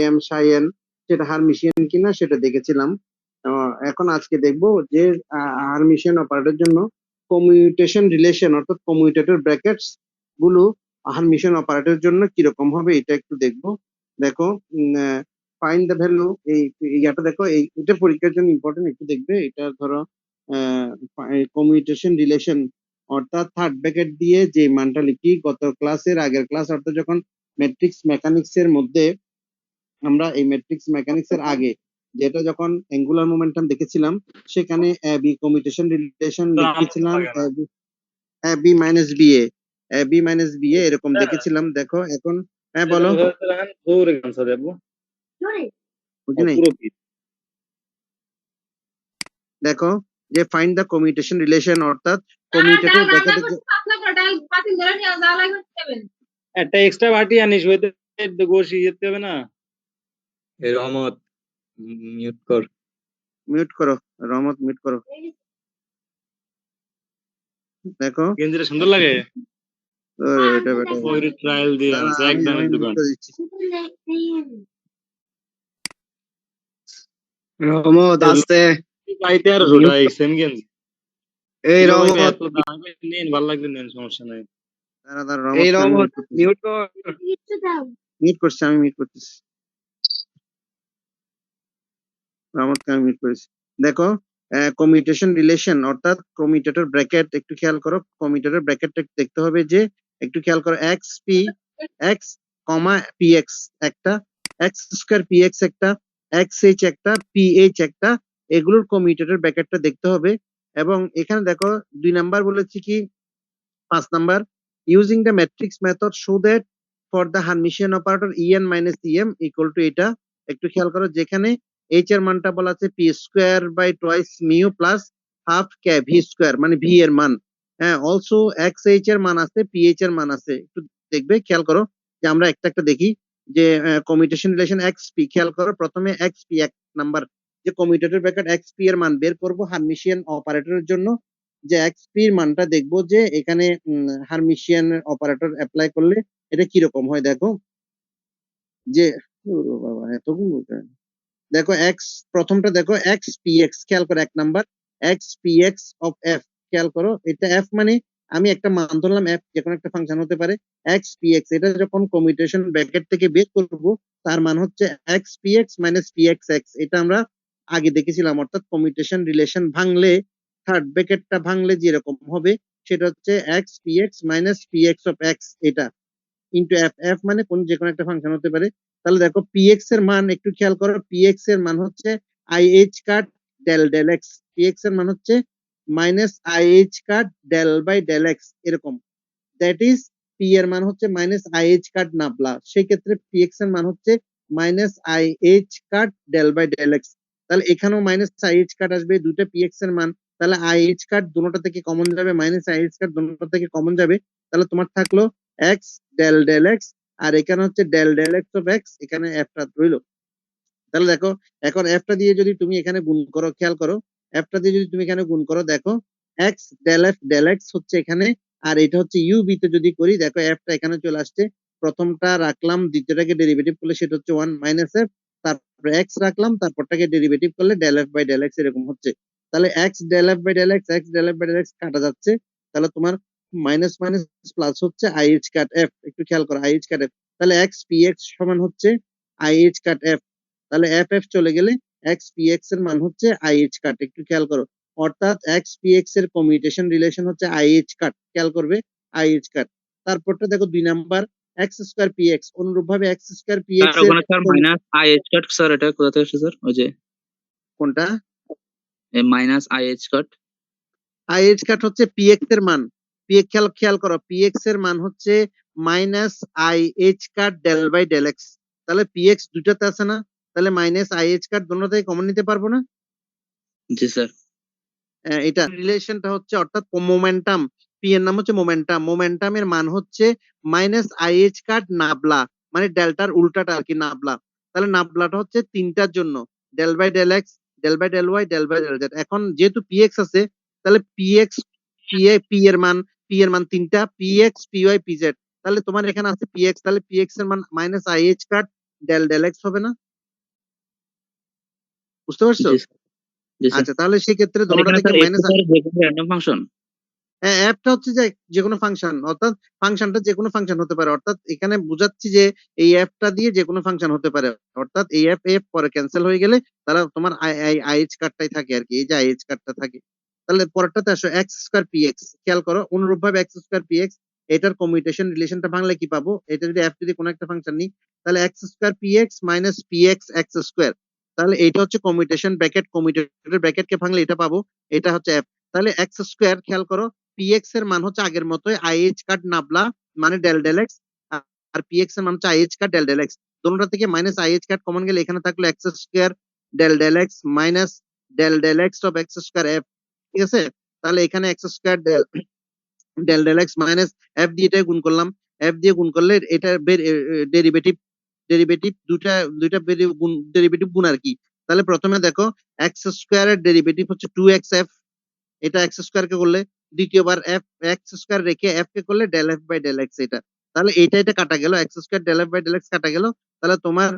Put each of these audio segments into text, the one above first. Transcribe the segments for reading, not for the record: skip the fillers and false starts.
M সাইএন সেটা Hermitian কিনা সেটা দেখেছিলাম। এখন আজকে দেখবো যে হারমিশিয়ান অপারেটরের জন্য কমিউটেশন রিলেশন অর্থাৎ কমিউটেটর ব্র্যাকেটস গুলো হারমিশিয়ান অপারেটরের জন্য কিরকম হবে এটা একটু দেখবো। দেখো, ফাইন্ড দ্য ভ্যালু, এই ইয়াটা দেখো, এটা পরীক্ষার জন্য ইম্পর্টেন্ট, একটু দেখবে। এটা ধরো কমিউটেশন রিলেশন অর্থাৎ থার্ড ব্র্যাকেট দিয়ে যে মানটা লিখি গত ক্লাসের আগের ক্লাস অর্থাৎ যখন ম্যাট্রিক্স মেকানিক্স এর মধ্যে আমরা এই ম্যাট্রিক্স মেকানিক্স এর আগে যেটা যখন অ্যাঙ্গুলার মোমেন্টাম দেখেছিলাম সেখানে বি কমিউটেশন রিলেশন লিখেছিলাম B minus B A, B minus B A এরকম দেখেছিলাম। দেখো এখন, হ্যাঁ বলো, বুঝি নাই। দেখো যে ফাইন্ড দ্য কমিউটেশন রিলেশন অর্থাৎ কমিউটেটর ব্র্যাকেটে একটা এক্সট্রা বাটি আনিস হইতে গোশি যেতে হবে না। রহমত মিউট করো, রহমত মিউট করো। দেখো গেঞ্জিটা সুন্দর লাগে। এটা বেটা ওই ট্রায়াল দিয়ে আছে একদমই দোকান। রহমত আস্তে পাইতে আর ছোটাই সেম গেঞ্জি। এই রহমত নেন, ভালো লাগবে নেন, সমস্যা নাই। এই রহমত মিউট কর। মিউট করছি, আমি মিউট করতেছি, রহমতকে আমি মিউট করেছি। দেখো কমিউটেশন রিলেশন অর্থাৎ কমিউটেটর ব্র্যাকেট, একটু খেয়াল করো কমিউটেটর ব্র্যাকেটটা দেখতে হবে যে, একটু খেয়াল করো এক্স পি এক্স কমা পি এক্স একটা, এক্স স্কোয়ার পি এক্স একটা, এক্স এইচ একটা, পি এইচ একটা, এগুলোর কমিউটেটর ব্র্যাকেটটা দেখতে হবে। এবং এখানে দেখো 2 নাম্বার বলেছি কি 5 number, using the matrix method show that for the Hermitian operator en minus em equal to এটা, একটু খেয়াল করো যেখানে h এর মানটা বলা আছে P square by twice mu plus half K V square মানে ভি এর মান, হ্যাঁ অলসো এক্স এইচ এর মান আছে, পি এইচ এর মান আছে, একটু দেখবে খেয়াল করো যে আমরা একটা একটা দেখি যে কমিউটেশন রিলেশন এক্স পি, খেয়াল করো প্রথমে এক্স পি এক নাম্বার যে কমিউটেটর ব্র্যাকেট এক্স পি এর মান বের করব হারমিশিয়ান অপারেটরের জন্য, যে এক্স পি এর মানটা দেখবো যে এখানে হারমিশিয়ান অপারেটর অ্যাপ্লাই করলে এটা কিরকম হয়। দেখো যে বাবা এতগুলো, দেখো এক্স প্রথমটা দেখো এক্স পি এক্স, খেয়াল করো এক number x P x of F, খেয়াল করো এটা এফ মানে আমি একটা মান ধরলাম, এফ যে কোনো একটা ফাংশন হতে পারে, এক্স পি এক্স এটা যখন কমিউটেশন ব্র্যাকেট থেকে বের করব তার মান হচ্ছে x P x minus P x x, এটা আমরা আগে দেখেছিলাম। অর্থাৎ কমিউটেশন রিলেশন ভাঙলে থার্ড ব্র্যাকেটটা ভাঙলে যেরকম হবে সেটা হচ্ছে x P x minus P x of x এটা ইন্টু এফ, এফ মানে কোন যে কোনো একটা ফাংশন হতে পারে। তাহলে দেখো পি এক্স এর মান একটু খেয়াল করো, পি এক্স এর মান হচ্ছে I H cut del del X, P x এর মান হচ্ছে minus I H cut del by del X এরকম, দ্যাট ইজ পি এর মান হচ্ছে minus I H cut nabla, সেই ক্ষেত্রে পি এক্স এর মান হচ্ছে minus I H cut del by del x. তাহলে এখানেও মাইনাস আই এইচ কাট আসবে, দুটো পি এক্স এর মান, তাহলে আই এইচ কাট দুটোটা থেকে কমন যাবে, মাইনাস আই এইচ কাট দুটোটা থেকে কমন যাবে, তাহলে তোমার থাকলো এক্স ডেল ডেল এক্স, আর এখানে হচ্ছে del del x of X, এখানে এফটা রইলো। তাহলে দেখো এখন এফটা দিয়ে যদি তুমি এখানে গুণ করো, খেয়াল করো এফটা দিয়ে যদি তুমি এখানে গুণ করো, দেখো X del F del X হচ্ছে এখানে, আর এটা হচ্ছে ইউবি তে যদি করি দেখো এফটা এখানে চলে আসছে, প্রথমটা রাখলাম দ্বিতীয়টাকে ডেরিভেটিভ করলে সেটা হচ্ছে 1 মাইনাস এফ, তারপরে এক্স রাখলাম তারপরটাকে ডেরিভেটিভ করলে del F by del X এরকম হচ্ছে। তাহলে X del F by del X, X del F by del x কাটা যাচ্ছে, তাহলে তোমার মাইনাস মাইনাস প্লাস হচ্ছে আই এইচ কাট এফ, একটু খেয়াল করো আই এইচ কাট এফ, তাহলে এক্স পি এক্স সমান হচ্ছে আই এইচ কাট এফ, তাহলে এফ এফ চলে গেলে এক্স পি এক্স এর মান হচ্ছে আই এইচ কাট, একটু খেয়াল করো অর্থাৎ এক্স পি এক্স এর কমিউটেশন রিলেশন হচ্ছে আই এইচ কাট, খেয়াল করবে আই এইচ কাট। তারপরটা দেখো 2 number x square p x, অনুরূপ ভাবে এক্স স্কয়ার পি এক্স এর sir minus I H cut, sir এটা কোথা থেকে আসছে স্যার? ওই যে কোনটা minus I H cut, i H cut হচ্ছে পি এক্স এর মান, পি এক্স খেয়াল করো পি এক্স এর মান হচ্ছে minus I H cut del by del x, তাহলে পি এক্স দুটাতে আছে না, তাহলে মাইনাস আই এইচ কাট দুটো থেকে কমন নিতে পারবো না? জি স্যার। এটা রিলেশনটা হচ্ছে অর্থাৎ মোমেন্টাম, পি এর নাম হচ্ছে মোমেন্টাম, মোমেন্টামের মান হচ্ছে minus I H cut nabla মানে ডেল্টার উল্টাটা আর কি নাবলা, তাহলে নাবলাটা হচ্ছে তিনটার জন্য del by del x, del by del y, del by del z. এখন যেহেতু পি এক্স আছে তাহলে পি এক্স পি এর মান তিনটা, p x p y p z, তাহলে তোমার এখানে আছে পি এক্স, তাহলে পি এক্স এর মান minus I H cut del del x হবে না? বুঝতে পারছো? জি স্যার জি স্যার আচ্ছা, তাহলে সেক্ষেত্রে স্যার দোনোটা এখানে থেকে স্যার মাইনাস, স্যার যে কোনো র্যান্ডম ফাংশন হ্যাঁ, অ্যাপটা হচ্ছে যে যেকোনো ফাংশন, অর্থাৎ ফাংশনটা যেকোনো ফাংশন হতে পারে, অর্থাৎ এখানে বুঝাচ্ছি যে এই অ্যাপটা দিয়ে যেকোনো ফাংশন হতে পারে, অর্থাৎ এই অ্যাপ এফ পরে ক্যান্সেল হয়ে গেলে তাহলে তোমার আইএইচ কার্ডটাই থাকে আর কি, এই যে আইএইচ কার্ডটা থাকে। তাহলে পরেরটাতে আসো, এক্স স্কোয়ার পি এক্স, খেয়াল করো অনুরূপ ভাবে এক্স স্কোয়ার পি এক্স, এটার কমিউটেশন রিলেশনটা ভাঙলে কি পাবো? এটা যদি অ্যাপ যদি কোনো একটা ফাংশন নিই, তাহলে x square p x minus P x x square, তাহলে এটা হচ্ছে কমিউটেশন ব্র্যাকেট, কমিউটেটর ব্র্যাকেটকে ভাঙলে এটা পাবো, এটা হচ্ছে অ্যাপ। তাহলে এক্স স্কোয়ার, খেয়াল করো পিএক্স এর মান হচ্ছে আগের মতোই আইএইচ কাট নাবলা মানে ডেল ডেল এক্স, আর পিএক্স এর মান হচ্ছে i h cut del del x, দুটোটা থেকে মাইনাস আইএইচ কাট কমন গেলে এখানে থাকলো x square del del x minus del del x of x square f, ঠিক আছে? তাহলে এখানে x square del del del x minus f দিয়ে এটা গুণ করলাম, এফ দিয়ে গুণ করলে এটা ডেরিভেটিভ, ডেরিভেটিভ দুইটা দুইটা ডেরিভেটিভ গুণ আর কি। তাহলে প্রথমে দেখো এক্স স্কোয়ারের ডেরিভেটিভ হচ্ছে টু এক্স এফ, এটা এক্স স্কোয়ার কে করলে, দ্বিতীয়বার এফ এক্স স্কোয়ার রেখে এফ কে করলে del F by del x, এটা তাহলে এটা কাটা গেল, x square del F by del x কাটা গেল, তাহলে তোমার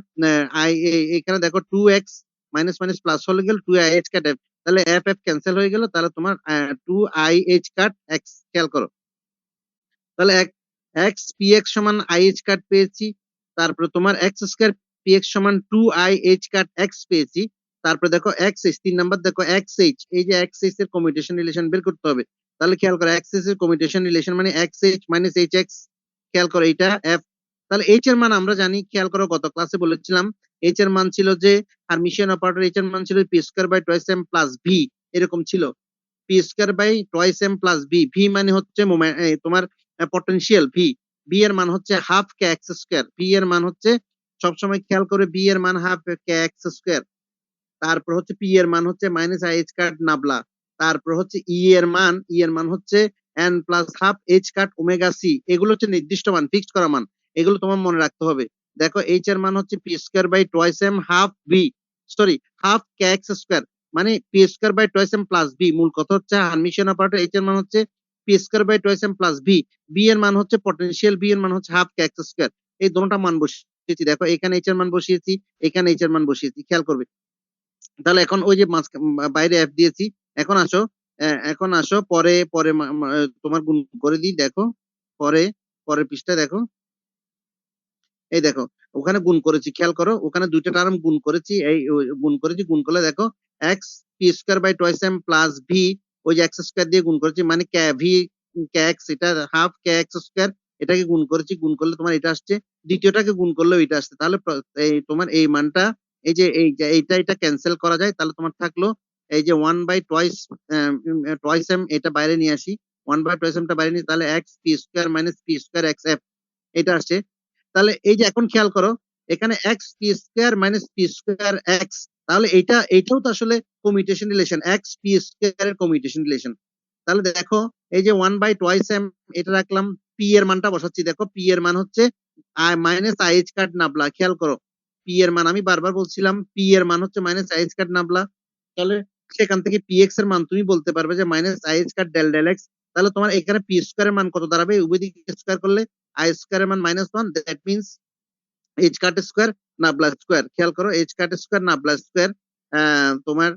এখানে দেখো two x minus minus plus হয়ে গেল, two i H cut F, তাহলে এফ এফ ক্যান্সেল হয়ে গেল, তাহলে তোমার two i H cut x, খেয়াল করো তাহলে এক্স পি এক্স সমান আই এইচ কাট পেয়েছি, তারপরে তোমার এক্স স্কোয়ার পি এক্স সমান two i H cut x পেয়েছি, তারপরে দেখো এক্স এইচ, 3 নাম্বার দেখো এক্স এইচ, এই যে এক্স এইচ এর কমিউটেশন রিলেশন বের করতে হবে, তাহলে খেয়াল করো এক্স এইচ এর কমিউটেশন রিলেশন মানে x h minus h x, খেয়াল করো এইটা এফ। তাহলে এইচ এর মান আমরা জানি, খেয়াল করো গত ক্লাসে বলেছিলাম এইচ এর মান ছিল যে হারমিশিয়ান অপারেটর, এইচ এর মান ছিল p square by twice m plus v, এরকম ছিল, p square by twice m plus v, v মানে হচ্ছে তোমার পটেনশিয়াল, ভি, বি এর মান হচ্ছে half k x square, b এর মান হচ্ছে সবসময় খেয়াল করে বি এর মান হাফ কে এক্স স্কয়ার, তারপর হচ্ছে পি এর মান হচ্ছে minus I H cut nabla, তারপর হচ্ছে ই এর মান হচ্ছে n plus half h cut omega c, এগুলো হচ্ছে নির্দিষ্ট মান, ফিক্সড করা মান, এগুলো তোমার মনে রাখতে হবে। দেখো এইচ এর মান হচ্ছে p square by twice m half b, sorry half k x square, মানে p square by twice m plus b, মূল কথা হচ্ছে হারমিশিয়ান অপারেটর এইচ এর মান হচ্ছে p square by twice m plus b, b এর মান হচ্ছে পটেনশিয়াল, বি এর মান হচ্ছে হাফ কে এক্স স্কয়ার, এই দুটোটা মান বসিয়েছি, দেখো এখানে এইচ এর মান বসিয়েছি, এখানে এইচ এর মান বসিয়েছি, খেয়াল করবে। তাহলে এখন ওই যে বাইরে এফ দিয়েছি, এখন আসো এখন আসো পরে পরে তোমার গুণ করে দিই, দেখো পরে পরের পৃষ্ঠায় দেখো, এই দেখো ওখানে গুণ করেছি, খেয়াল করো ওখানে দুইটা টার্ম গুণ করেছি, এই গুণ করেছি, গুণ করলে দেখো x p square by twice m plus v, ওই যে এক্স স্কয়ার দিয়ে গুণ করেছি মানে কে ভি কে এক্স, এটা হাফ কে এক্স স্কয়ার, এটাকে গুণ করেছি, গুণ করলে তোমার এটা আসছে, দ্বিতীয়টাকে গুণ করলেও এটা আসছে, তাহলে এই তোমার এই মানটা, এই যে এইটা ক্যান্সেল করা যায়, তাহলে তোমার থাকলো এই যে ওয়ান বাই টুয়াইস এম, এটা বাইরে নিয়ে আসি, ওয়ান বাই টুয়াইস এমটা বাইরে নিয়ে, তাহলে x p square minus P square x f, এটা আসছে। তাহলে এই যে এখন খেয়াল করো এখানে x p square minus P square x, তাহলে এইটাও তো আসলে commutation relation, x p square এর কমিউটেশন রিলেশন। তাহলে দেখো এই যে ওয়ান বাই টুয়াইস এম এটা রাখলাম, পি এর মানটা বসাচ্ছি, দেখো পি এর মান হচ্ছে মাইনাস আইএইচ কাট নাবলা, খেয়াল করো পি এর মান আমি বারবার বলছিলাম পি এর মান হচ্ছে মাইনাস আইএইচ কাট নাবলা, তাহলে সেখান থেকে পি এক্স এর মান তুমি বলতে পারবে যে minus i h cut del del x, তাহলে তোমার এখানে পি স্কয়ারের মান কত দাঁড়াবে, উভয় দিকে স্কয়ার করলে আই স্কয়ারের মান minus one, that means h cut square nabla square, খেয়াল করো h cut square nabla square, তোমার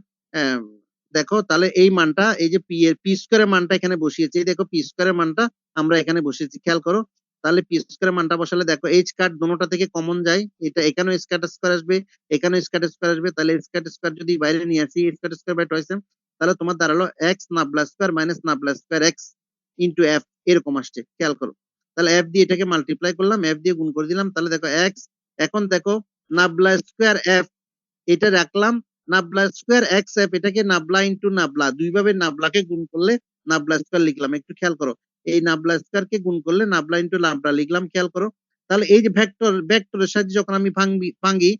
দেখো তাহলে এই মানটা, এই যে পি স্কয়ারের মানটা এখানে বসিয়েছি, এই দেখো পি স্কয়ারের মানটা আমরা এখানে বসিয়েছি, খেয়াল করো তাহলে পি স্কয়ারের মানটা বসালে দেখো এইচ কাট দোনোটা থেকে কমন যায়, এটা এখানেও এইচ কাট স্কয়ার আসবে, এখানেও এইচ কাট স্কয়ার আসবে, তাহলে এইচ কাট স্কয়ার যদি বাইরে নিয়ে আসি, h cut square by twice m, তাহলে তোমার দাঁড়ালো x nabla square minus nabla square x into f, এরকম আসছে, খেয়াল করো। তাহলে এফ দিয়ে এটাকে মাল্টিপ্লাই করলাম, এফ দিয়ে গুণ করে দিলাম, তাহলে দেখো এক্স, এখন দেখো নাবলা স্কয়ার এফ, এটা রাখলাম, নাবলা স্কয়ার এক্স এফ, এটাকে নাবলা ইনটু নাবলা, দুইভাবে নাবলাকে গুণ করলে নাবলা স্কয়ার লিখলাম, একটু খেয়াল করো এই নাবলা স্কয়ার কে গুণ করলে নাবলা ইনটু নাবলা লিখলাম, খেয়াল করো। তাহলে এই যে ভেক্টরের সাহায্যে যখন আমি ভাঙি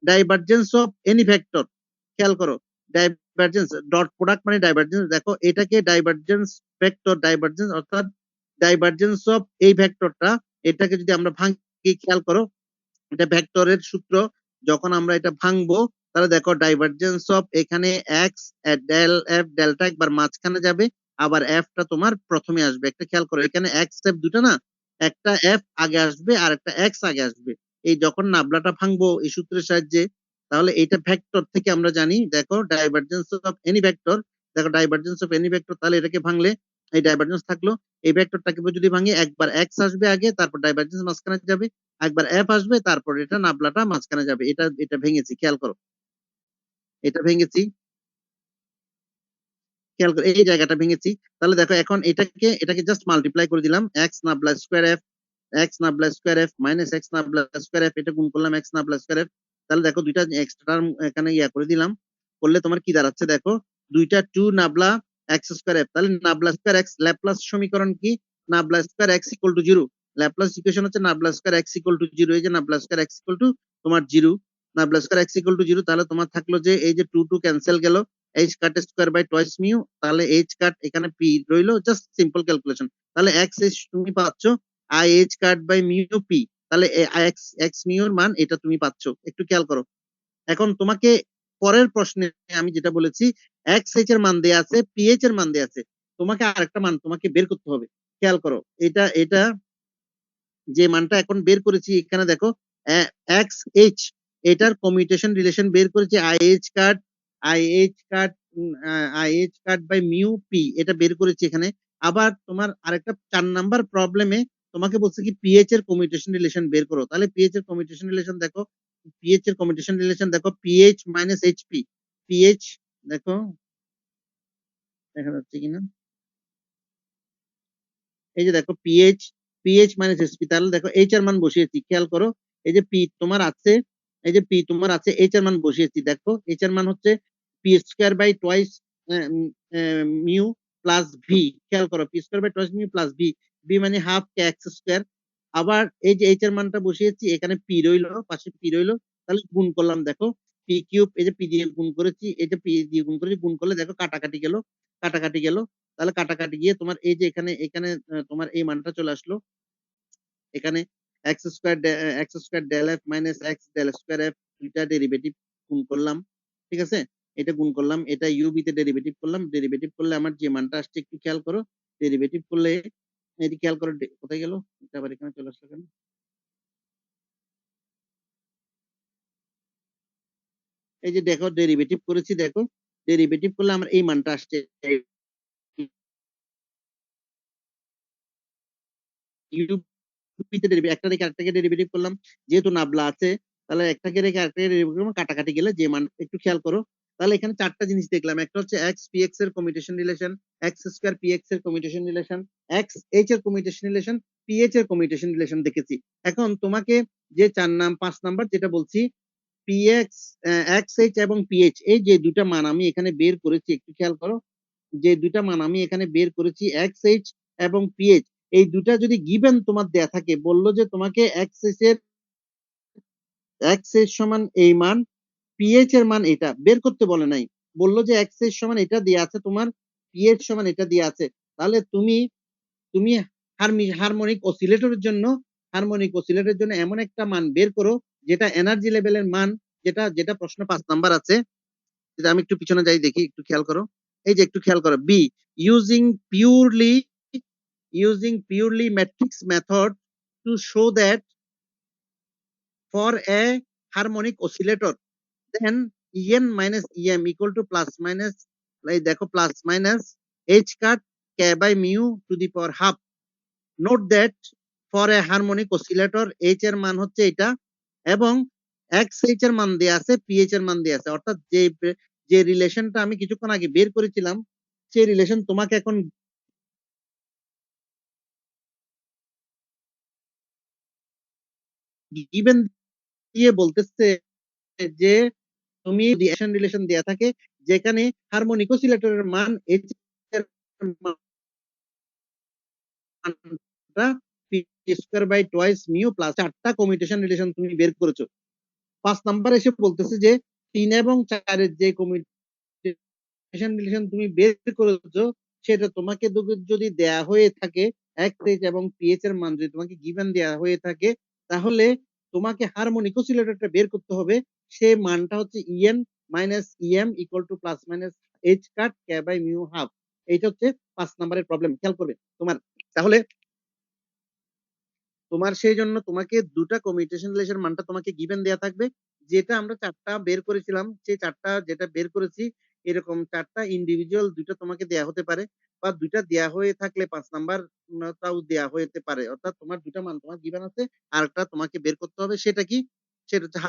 ডাইভারজেন্স অফ এনি ভেক্টর, খেয়াল করো ডাইভারজেন্স ডট প্রোডাক্ট মানে ডাইভারজেন্স, দেখো এটাকে ডাইভারজেন্স ভেক্টর, ডাইভারজেন্স অর্থাৎ ডাইভারজেন্স অফ এই ভেক্টরটা, এটাকে যদি আমরা ভাঙি, খেয়াল করো এটা ভেক্টরের সূত্র, যখন আমরা এটা ভাঙবো তাহলে দেখো ডাইভারজেন্স অফ এখানে এক্স ডেল এফ, ডেলটা একবার মাঝখানে যাবে, আবার এফটা তোমার প্রথমে আসবে, একটা খেয়াল করো এখানে এক্স এফ দুটো না, একটা এফ আগে আসবে আর একটা এক্স আগে আসবে, এই যখন নাবলাটা ভাঙবো এই সূত্রের সাহায্যে, তাহলে এইটা ভেক্টর থেকে আমরা জানি, দেখো ডাইভারজেন্স অফ এনি ভেক্টর, দেখো ডাইভারজেন্স অফ এনি ভেক্টর, তাহলে এটাকে ভাঙলে এই ডাইভারজেন্স থাকলো, এই ভেক্টরটাকে যদি ভাঙি একবার এক্স আসবে আগে, তারপর ডাইভারজেন্স মাঝখানে যাবে, একবার এফ আসবে, তারপর এটা নাবলাটা মাঝখানে যাবে। এটা এটা ভেঙেছি, খেয়াল করো, এটা ভেঙেছি, খেয়াল করো এই জায়গাটা ভেঙেছি। তাহলে দেখো এখন এটাকে জাস্ট মাল্টিপ্লাই করে দিলাম, x nabla square f, x nabla square f minus x nabla square f, এটা গুণ করলাম এক্স নাবলা স্কোয়ার এফ। তাহলে দেখো দুইটা এক্সট্রা টার্ম এখানে ইয়া করে দিলাম, করলে তোমার কি দাঁড়াচ্ছে দেখো, দুইটা two nabla x square f. তাহলে নাবলা স্কোয়ার এক্স ল্যাপ্লাস সমীকরণ কি, nabla square x equal to zero, Laplace equation হচ্ছে nabla square x equal to জিরো। এই যে নাবলা স্কোয়ার এক্স ইকুয়াল টু তোমার zero, nabla square x equal to zero. তাহলে তোমার থাকলো যে এই যে টু টু ক্যান্সেল গেল, h cut square by twice mu, তাহলে এইচ কাট এখানে পি রইলো, জাস্ট সিম্পল ক্যালকুলেশন। তাহলে এক্স এইচ তুমি পাচ্ছ i H cut by mu p, তাহলে এক্স এক্স মিউর মান এটা তুমি পাচ্ছ, একটু খেয়াল করো। এখন তোমাকে পরের প্রশ্নে আমি যেটা বলেছি, এক্স এইচ এর মান দেয়া আছে, পিএইচ এর মান দেয়া আছে, তোমাকে আরেকটা মান তোমাকে বের করতে হবে। খেয়াল করো, এটা এটা যে মানটা এখন বের করেছি এখানে দেখো, এক্স এইচ, এটার কমিউটেশন রিলেশন বের করেছি i H cut by mu p, এটা বের করেছি এখানে। আবার তোমার আরেকটা 4 নাম্বার প্রবলেমে তোমাকে বলছে কি পিএইচ এর কমিউটেশন রিলেশন বের করো। তাহলে পিএইচ এর কমিউটেশন রিলেশন দেখো, পিএইচ এর কমিউটেশন রিলেশন দেখো, পিএইচ মাইনাস এইচপি, পিএইচ দেখো দেখা যাচ্ছে কিনা, এই যে দেখো পিএইচ, পিএইচ মাইনাস এসপি, তাহলে দেখো এইচ এর মান বসিয়েছি, খেয়াল করো, এই যে পি তোমার আছে, এই যে পি তোমার আছে, এইচ এর মান বসিয়েছি, দেখো এইচ এর মান হচ্ছে p square by twice mu plus v, খেয়াল করো p square by twice mu plus v, v মানে হাফ কে এক্স স্কোয়ার। আবার এই যে এইচ এর মানটা বসিয়েছি, এখানে পি রইলো, পাশে পি রইলো, তাহলে গুণ করলাম দেখো, পি কিউব, এই যে পি দিয়ে গুণ করেছি, এই যে পি দিয়ে গুণ করেছি, গুণ করলে দেখো কাটাকাটি গেল, কাটাকাটি গেল, তাহলে কাটাকাটি গিয়ে তোমার এই যে এখানে এখানে তোমার এই মানটা চলে আসলো, এখানে x square del f minus x del square f, দুইটা ডেরিভেটিভ গুণ করলাম, ঠিক আছে, এটা গুণ করলাম, এটা ইউবি তে ডেরিভেটিভ করলাম, ডেরিভেটিভ করলে আমার যে মানটা আসছে একটু খেয়াল করো, ডেরিভেটিভ করলে এটি খেয়াল করো, কোথায় গেল এটা, আবার এখানে চলে আসলো কেন, এই যে দেখো ডেরিভেটিভ করেছি, দেখো ডেরিভেটিভ করলে আমার এই মানটা আসছে, একটা রেখে আরেকটাকে ডেরিভেটিভ করলাম, যেহেতু নাবলা আছে তাহলে একটাকে রেখে আরেকটাকে ডেরিভেটিভ করলাম, কাটাকাটি গেলে যে মান, একটু খেয়াল করো। তাহলে এখানে চারটা জিনিস দেখলাম, একটা হচ্ছে এক্স পি এক্স এর commutation relation, x square p x এর কমিউটেশন রিলেশন, এক্স এইচ এর কমিউটেশন রিলেশন, পিএইচ এর কমিউটেশন রিলেশন দেখেছি। এখন তোমাকে যে 5 নাম্বার যেটা বলছি, পিএক্স, এক্স এইচ এবং পিএইচ, এই যে দুটা মান আমি এখানে বের করেছি, একটু খেয়াল করো, যে দুটা মান আমি এখানে বের করেছি এক্স এইচ এবং পিএইচ, এই দুটা যদি গিভেন তোমার দেয়া থাকে, বললো যে তোমাকে এক্স এইচ সমান এই মান, পিএইচ এর মান এটা বের করতে বলে নাই, বললো যে এক্স এইচ সমান এটা দিয়ে আছে তোমার, পিএইচ সমান এটা দিয়ে আছে, তাহলে তুমি তুমি হারমোনিক অসিলেটরের জন্য এমন একটা মান বের করো যেটা এনার্জি লেভেলের মান, যেটা যেটা প্রশ্ন 5 নাম্বার আছে, যেটা আমি একটু পিছনে যাই দেখি, একটু খেয়াল করো, এই যে একটু খেয়াল করো, B using purely matrix method to show that for a harmonic oscillator then en minus em equal to plus minus, like দেখো plus minus h cut k by mu to the power half. Note that for a harmonic oscillator h এর মান হচ্ছে এটা, এবং xh এর মান দেয়া আছে, ph এর মান দেয়া আছে, অর্থাৎ যে রিলেশনটা আমি কিছুক্ষণ আগে বের করেছিলাম, সেই রিলেশন তোমাকে এখন গিভেন দিয়ে বলতেছে যে তুমি রিলেশন দেয়া থাকে যেখানে হারমোনিক অসিলেটরের মান এইচ এর মানটা p square by twice mu plus, চারটা কমিউটেশন রিলেশন তুমি বের করেছো। 5 নাম্বার এসে বলতেছে যে 3 এবং 4 এর যে কমিউটেশন রিলেশন তুমি বের করেছো, সেটা তোমাকে যদি দেয়া হয়ে থাকে এক্স এইচ এবং পিএইচ এর মান যদি তোমাকে গিভেন দেয়া হয়ে থাকে, তাহলে তোমাকে হারমোনিক অসিলেটরটা বের করতে হবে, সে মানটা হচ্ছে e n minus e m equal to plus minus h cut K by mu half. এইটা হচ্ছে 5 নাম্বারের প্রবলেম, খেয়াল করবে তোমার। তাহলে তোমার সেই জন্য তোমাকে দুটা কমিউটেশন রিলেশন মানটা তোমাকে গিভেন দেয়া থাকবে, যেটা আমরা চারটা বের করেছিলাম, সেই চারটা যেটা বের করেছি এরকম চারটা ইন্ডিভিজুয়াল দুইটা তোমাকে দেয়া হতে পারে, বা দুইটা দেয়া হয়ে থাকলে 5 নাম্বার তাও দেয়া হতে পারে। অর্থাৎ তোমার দুটা মান তোমার গিভেন আছে, আর একটা তোমাকে বের করতে হবে। সেটা কি? সেটা হচ্ছে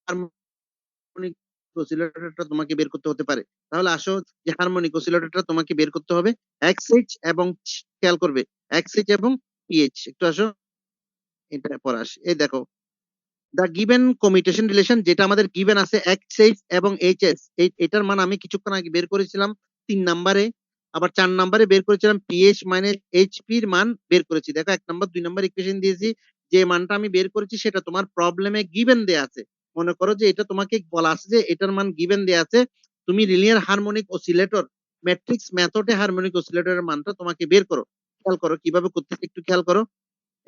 হারমোনিক অসিলেটরটা তোমাকে বের করতে হতে পারে। তাহলে আসো যে হারমোনিক অসিলেটরটা তোমাকে বের করতে হবে XH এবং খেয়াল করবে XH এবং PH। একটু আসো এটা পরে আসি। এই দেখো দ্য গিভেন কমিউটেশন রিলেশন, যেটা আমাদের গিভেন আছে XH এবং HS, এটার মান আমি কিছুক্ষণ আগে বের করেছিলাম 3 নম্বরে, আবার 4 নম্বরে বের করেছিলাম PH মাইনাস HP এর মান বের করেছি। দেখো 1 নম্বর 2 নম্বর ইকুয়েশন দিয়েছি, যে মানটা আমি বের করেছি সেটা তোমার প্রবলেমে গিভেন দেয়া আছে। মনে করো যে এটা তোমাকে বলা আছে যে এটার মান গিভেন দেয়া আছে, তুমি লিনিয়ার হারমোনিক অসিলেটর ম্যাট্রিক্স মেথডে হারমোনিক অসিলেটরের মানটা তোমাকে বের করো। খেয়াল করো কিভাবে করতেছি, একটু খেয়াল করো।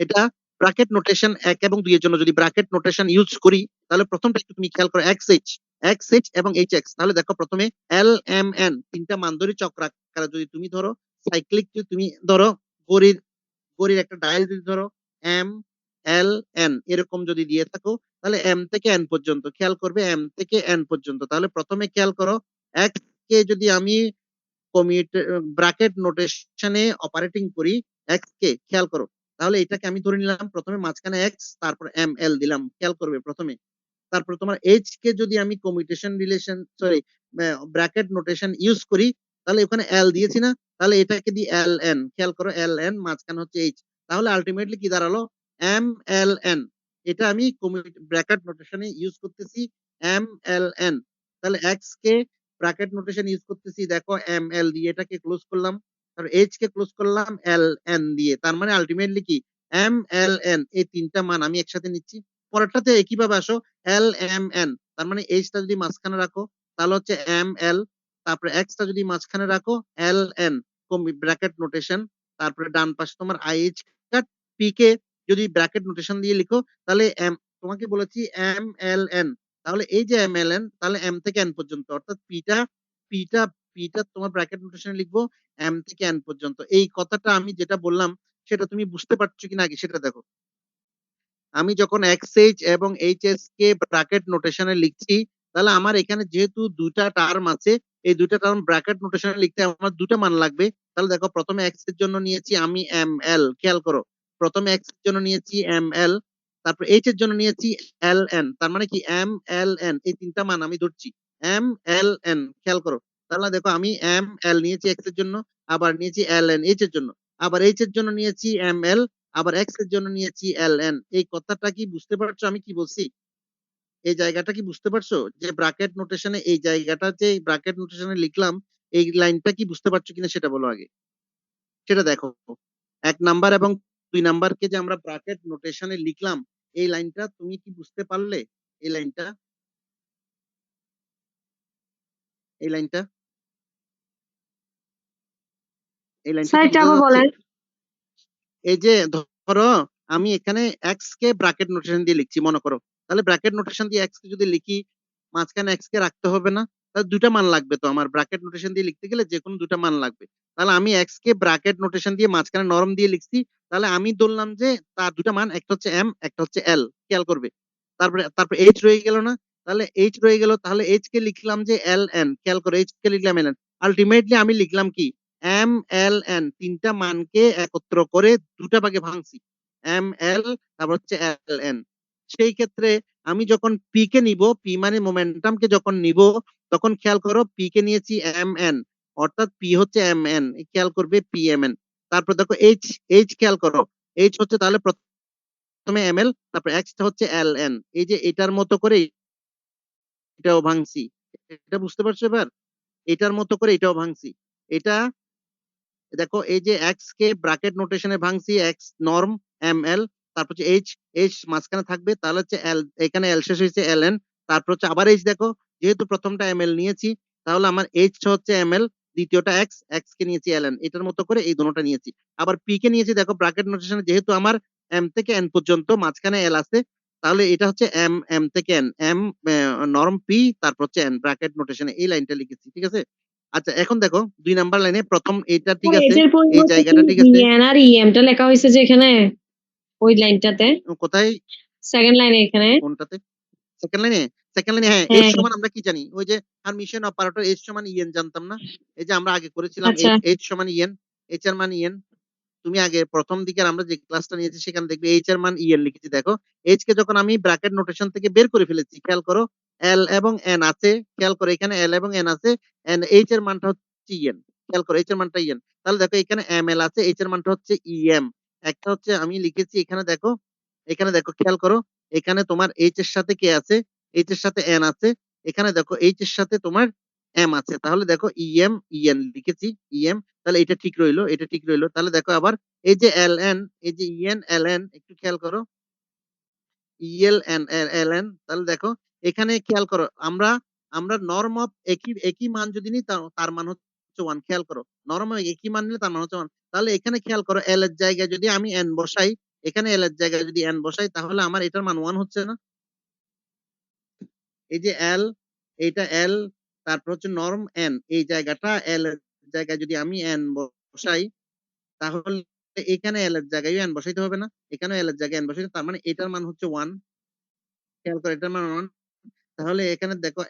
এটা ব্র্যাকেট নোটেশন 1 এবং 2 এর জন্য যদি ব্র্যাকেট নোটেশন ইউজ করি, তাহলে প্রথমটা একটু তুমি খেয়াল করো XH এবং HX। তাহলে দেখো প্রথমে LMN তিনটা মান ধরি চক্রাকারে, যদি তুমি ধরো সাইক্লিক, তুমি ধরো ঘড়ির একটা ডায়াল যদি ধরো MLN এরকম যদি দিয়ে থাকো, তাহলে M থেকে N পর্যন্ত খেয়াল করবে, M থেকে N পর্যন্ত। তাহলে প্রথমে খেয়াল করো X কে যদি আমি ব্র্যাকেট নোটেশনে অপারেটিং করি, X কে খেয়াল করো, তাহলে এটাকে আমি ধরে নিলাম প্রথমে মাঝখানে X, তারপর ML দিলাম, খেয়াল করবে প্রথমে। তারপর তোমার H কে যদি আমি commutation relation bracket notation use করি, তাহলে ওখানে L দিয়েছি না, তাহলে এটাকে দি LN, খেয়াল করো LN মাঝখানে হচ্ছে H, তাহলে আলটিমেটলি কি দাঁড়ালো MLN। এটা আমি ব্র্যাকেট নোটেশনে ইউজ করতেছি MLN। তাহলে X কে ব্র্যাকেট নোটেশন ইউজ করতেছি দেখো ML দিয়ে, এটাকে ক্লোজ করলাম, তারপর H কে ক্লোজ করলাম LN দিয়ে। তার মানে আলটিমেটলি কি MLN, এই তিনটা মান আমি একসাথে নিচ্ছি। পরেরটাতে একইভাবে আসো LMN, তার মানে H টা যদি মাঝখানে রাখো তাহলে হচ্ছে ML, তারপরে X টা যদি মাঝখানে রাখো LN ব্র্যাকেট নোটেশন, তারপরে ডান পাশে তোমার IH কাট, P কে যদি ব্র্যাকেট নোটেশন দিয়ে লিখো তাহলে তোমাকে বলেছি MLN, তাহলে এই যে MLN, তাহলে M থেকে N পর্যন্ত, অর্থাৎ পিটা পিটা তোমার ব্র্যাকেট নোটেশনে লিখবো M থেকে N পর্যন্ত। এই কথাটা আমি যেটা বললাম সেটা তুমি বুঝতে পারছো কিনা আগে সেটা দেখো। আমি যখন XH এবং HS কে ব্র্যাকেট নোটেশনে লিখছি, তাহলে আমার এখানে যেহেতু দুইটা টার্ম আছে, এই দুইটা টার্ম ব্র্যাকেট নোটেশনে লিখতে আমার দুটো মান লাগবে। তাহলে দেখো প্রথমে X এর জন্য নিয়েছি আমি ML, খেয়াল করো প্রথমে X এর জন্য নিয়েছি ML, তারপর H এর জন্য নিয়েছি LN, তার মানে কি MLN, এই তিনটা মান আমি ধরছি MLN, খেয়াল করো। তাহলে দেখো আমি ML নিয়েছি X এর জন্য, আবার নিয়েছি LN H এর জন্য, আবার H এর জন্য নিয়েছি ML, আবার X এর জন্য নিয়েছি LN। এই কথাটা কি বুঝতে পারছো আমি কি বলছি? এই জায়গাটা কি বুঝতে পারছো যে ব্র্যাকেট নোটেশনে এই জায়গাটা যে ব্র্যাকেট নোটেশনে লিখলাম, এই লাইনটা কি বুঝতে পারছো কিনা সেটা বলো আগে, সেটা দেখো। 1 নাম্বার এবং 2 নাম্বারকে যে আমরা ব্র্যাকেট নোটেশনে লিখলাম, এই লাইনটা তুমি কি বুঝতে পারলে? এই লাইনটা এই লাইনটা এই লাইনটা স্যার কি এটা বোঝা আবার যাচ্ছে? বলেন। এই যে ধরো আমি এখানে X কে ব্র্যাকেট নোটেশন দিয়ে লিখছি মনে করো, তাহলে ব্র্যাকেট নোটেশন দিয়ে X কে যদি লিখি, মাঝখানে X কে রাখতে হবে না? তাহলে দুইটা মান লাগবে, তো আমার ব্র্যাকেট নোটেশন দিয়ে লিখতে গেলে যে কোনো দুইটা মান লাগবে। তাহলে আমি X কে ব্র্যাকেট নোটেশন দিয়ে মাঝখানে নরম দিয়ে লিখছি, তাহলে আমি ধরলাম যে তার দুটা মান, একটা হচ্ছে M, একটা হচ্ছে L, খেয়াল করবে। তারপরে H রয়ে গেল না, তাহলে H রয়ে গেল, তাহলে H কে লিখলাম যে LN, খেয়াল করে H কে লিখলাম LN। আলটিমেটলি আমি লিখলাম কি MLN, তিনটা মানকে একত্র করে দুটা ভাগে ভাঙছি ML, তারপর হচ্ছে LN। সেই ক্ষেত্রে আমি যখন P কে নিব, P মানে মোমেন্টাম কে যখন নিব, তখন খেয়াল করো P কে নিয়েছি MN, অর্থাৎ P হচ্ছে MN, খেয়াল করবে PMN। তারপর দেখো H খেয়াল করো, H হচ্ছে তাহলে প্রথমে ML, তারপর X টা হচ্ছে LN, এই যে এটার মতো করে এটাও ভাঙছি। এটা বুঝতে পারছো এবার? এটার মতো করে এটাও ভাঙছি। এটা দেখো এই যে X কে ব্র্যাকেট নোটেশনে ভাঙছি X নরম ML, তারপর হচ্ছে H মাঝখানে থাকবে, তাহলে হচ্ছে L, এখানে L শেষ হয়েছে LN, তারপর হচ্ছে আবার H, দেখো যেহেতু প্রথমটা ML নিয়েছি তাহলে আমার H হচ্ছে ML, দ্বিতীয়টা X কে নিয়েছি LN, এটার মতো করে এই দুটোটা নিয়েছি। আবার P কে নিয়েছি, দেখো ব্র্যাকেট নোটেশনে যেহেতু আমার M থেকে N পর্যন্ত, মাঝখানে L আছে, তাহলে এটা হচ্ছে M থেকে N, M নরম P, তারপর হচ্ছে N ব্র্যাকেট নোটেশনে এই লাইনটা লিখেছি, ঠিক আছে? আচ্ছা এখন দেখো 2 নাম্বার লাইনে প্রথম এটা ঠিক স্যার, আছে, এটার এই পরিবর্তে কি জায়গাটা ঠিক আছে। ইএন আর ইএমটা লেখা হয়েছে যে এখানে ওই লাইনটাতে কোথায় সেকেন্ড লাইনে এখানে কোনটাতে? সেকেন্ড লাইনে? সেকেন্ড লাইনে হ্যাঁ, হ্যাঁ h সমান আমরা কি জানি? ওই যে পারমিশন অপারেটর h সমান en জানতাম না? এই যে আমরা আগে করেছিলাম আচ্ছা h সমান en, h এর মান en। তুমি আগে প্রথম দিকে আমরা যে ক্লাসটা নিয়েছি সেখানে দেখবে h এর মান en লিখেছি দেখো। h কে যখন আমি ব্র্যাকেট নোটেশন থেকে বের করে ফেলেছি খেয়াল করো l এবং n আছে, খেয়াল করো এখানে l এবং n আছে, and h এর মানটা হচ্ছে en। খেয়াল করো h এর মানটা en। তাহলে দেখো এখানে ml আছে, h এর মানটা হচ্ছে em। একটা হচ্ছে আমি লিখেছি এখানে দেখো, এখানে দেখো খেয়াল করো এখানে তোমার h এর সাথে কে আছে, h এর সাথে n আছে, এখানে দেখো h এর সাথে তোমার m আছে। তাহলে দেখো en লিখেছি em, তাহলে এটা ঠিক রইলো, এটা ঠিক রইলো। তাহলে দেখো আবার এই যে ln, এই যে en ln একটু খেয়াল করো ln, তাহলে দেখো এখানে খেয়াল করো আমরা আমরা নরম অফ একই মান যদি নিই তার মান হচ্ছে 1। খেয়াল করো নরম অফ একই মান নিলে তার মান হচ্ছে 1। তাহলে এখানে খেয়াল করো l এর জায়গায় যদি আমি n বসাই, এখানে l এর জায়গায় যদি n বসাই তাহলে আমার এটার মান 1 হচ্ছে না? এই যে l, এইটা l, তারপর হচ্ছে নরম n, এই জায়গাটা l এর জায়গায় যদি আমি n বসাই তাহলে এখানে l এর জায়গায় n বসাইতে হবে না? এখানে l এর জায়গায় n বসাইতে, তার মানে এটার মান হচ্ছে 1। খেয়াল করো এটার মান 1। তাহলে এখানে দেখো